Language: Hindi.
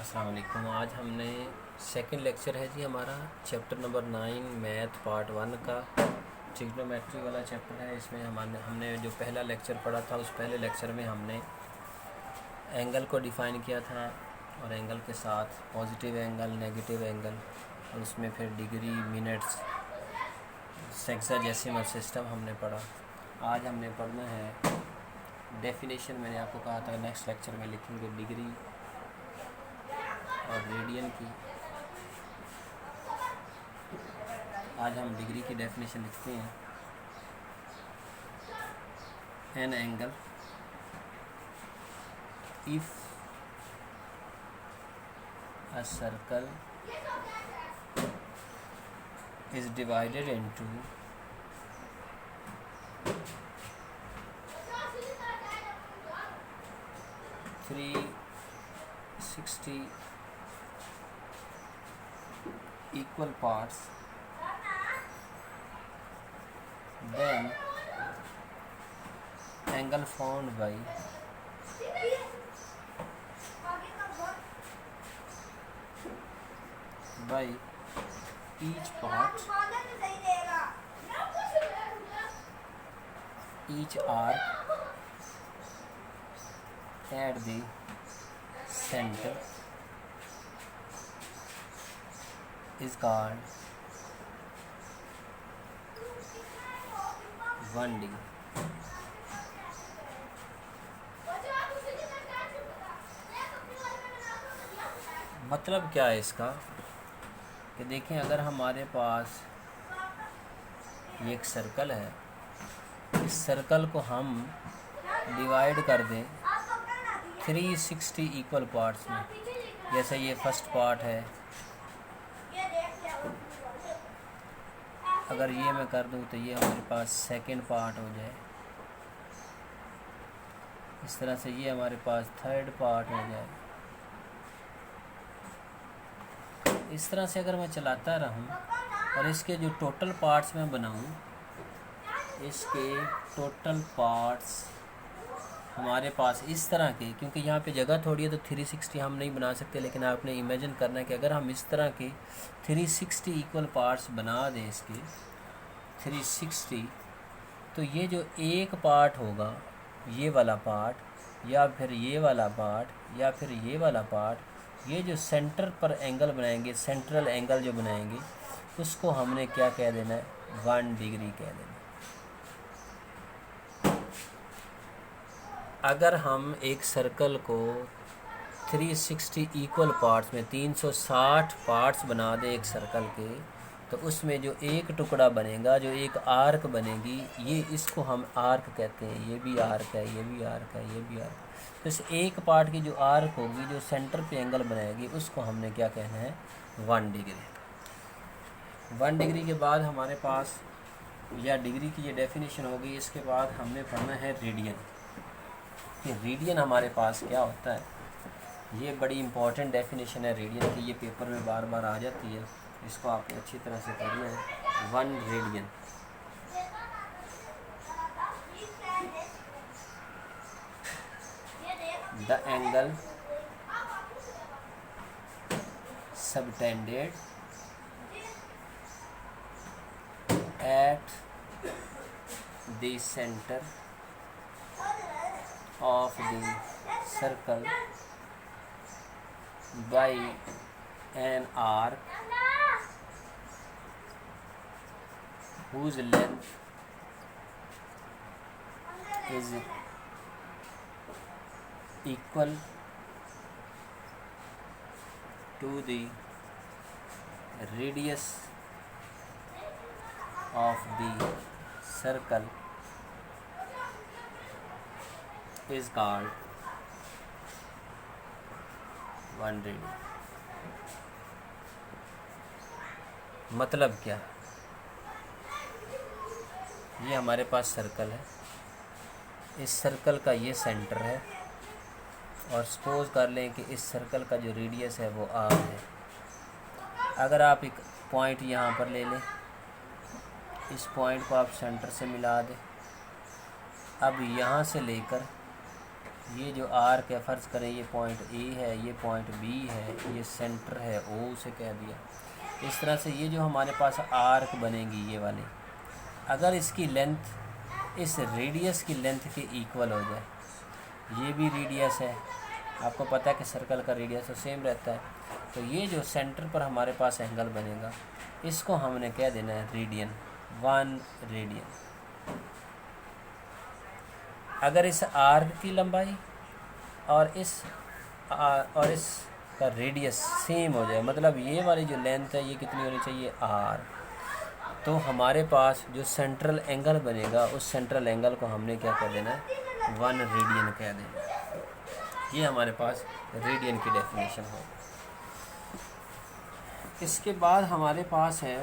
अस्सलाम वालेकुम। आज हमने सेकंड लेक्चर है जी हमारा चैप्टर नंबर 9 मैथ पार्ट 1 का ट्रिग्नोमेट्री वाला चैप्टर है। इसमें हमने जो पहला लेक्चर पढ़ा था उस पहले लेक्चर में हमने एंगल को डिफ़ाइन किया था और एंगल के साथ पॉजिटिव एंगल, नेगेटिव एंगल और उसमें फिर डिग्री, मिनट्स, सेक्साडेसिमल सिस्टम हमने पढ़ा। आज हमने पढ़ना है डेफिनेशन। मैंने आपको कहा था नेक्स्ट लेक्चर में लिखेंगे डिग्री और रेडियन की। आज हम डिग्री की डेफिनेशन लिखते हैं। An angle if a circle is divided into 360 equal parts, then angle formed by each part, each arc at the center is called 1 degree। मतलब क्या है इसका कि देखें, अगर हमारे पास ये एक सर्कल है, इस सर्कल को हम डिवाइड कर दें 360 इक्वल पार्ट्स में। जैसे ये फर्स्ट पार्ट है, अगर ये मैं कर दूं तो ये हमारे पास सेकंड पार्ट हो जाए। इस तरह से ये हमारे पास थर्ड पार्ट हो जाए। इस तरह से अगर मैं चलाता रहूं और इसके जो टोटल पार्ट्स मैं बनाऊं, इसके टोटल पार्ट्स हमारे पास इस तरह के, क्योंकि यहाँ पे जगह थोड़ी है तो 360 हम नहीं बना सकते, लेकिन आपने इमेजिन करना है कि अगर हम इस तरह के 360 इक्वल पार्ट्स बना दें इसके 360, तो ये जो एक पार्ट होगा, ये वाला पार्ट या फिर ये वाला पार्ट या फिर ये वाला पार्ट, ये जो सेंटर पर एंगल बनाएंगे, सेंट्रल एंगल जो बनाएंगे, उसको हमने क्या कह देना है, 1 डिग्री कह देना। अगर हम एक सर्कल को 360 इक्वल पार्ट्स में 360 पार्ट्स बना दें एक सर्कल के, तो उसमें जो एक टुकड़ा बनेगा, जो एक आर्क बनेगी, ये इसको हम आर्क कहते हैं। ये भी आर्क है, ये भी आर्क है, ये भी आर्क है। तो इस एक पार्ट की जो आर्क होगी, जो सेंटर पे एंगल बनाएगी, उसको हमने क्या कहना है, 1 डिग्री। 1 डिग्री के बाद हमारे पास या डिग्री की ये डेफिनेशन होगी। इसके बाद हमने पढ़ना है रेडियन। कि रेडियन हमारे पास क्या होता है, ये बड़ी इंपॉर्टेंट डेफिनेशन है रेडियन की। ये पेपर में बार बार आ जाती है, इसको आपने अच्छी तरह से पढ़ना है। 1 radian the angle subtended at the center of the circle by an arc whose length is equal to the radius of the circle is called 1 radian। मतलब क्या, ये हमारे पास सर्कल है, इस सर्कल का ये सेंटर है और सपोज कर लें कि इस सर्कल का जो रेडियस है वो r है। अगर आप एक पॉइंट यहाँ पर ले लें, इस पॉइंट को आप सेंटर से मिला दें। अब यहाँ से लेकर ये जो आर्क है, फ़र्ज़ करें ये पॉइंट ए है, ये पॉइंट बी है, ये सेंटर है ओ से कह दिया। इस तरह से ये जो हमारे पास आर्क बनेगी ये वाली, अगर इसकी लेंथ इस रेडियस की लेंथ के इक्वल हो जाए, ये भी रेडियस है, आपको पता है कि सर्कल का रेडियस तो सेम रहता है, तो ये जो सेंटर पर हमारे पास एंगल बनेगा इसको हमने कह देना है रेडियन, 1 रेडियन। अगर इस आर्क की लंबाई और इस का रेडियस सेम हो जाए, मतलब ये वाली जो लेंथ है ये कितनी होनी चाहिए आर, तो हमारे पास जो सेंट्रल एंगल बनेगा उस सेंट्रल एंगल को हमने क्या कह देना है, 1 रेडियन कह देना। ये हमारे पास रेडियन की डेफिनेशन हो। इसके बाद हमारे पास है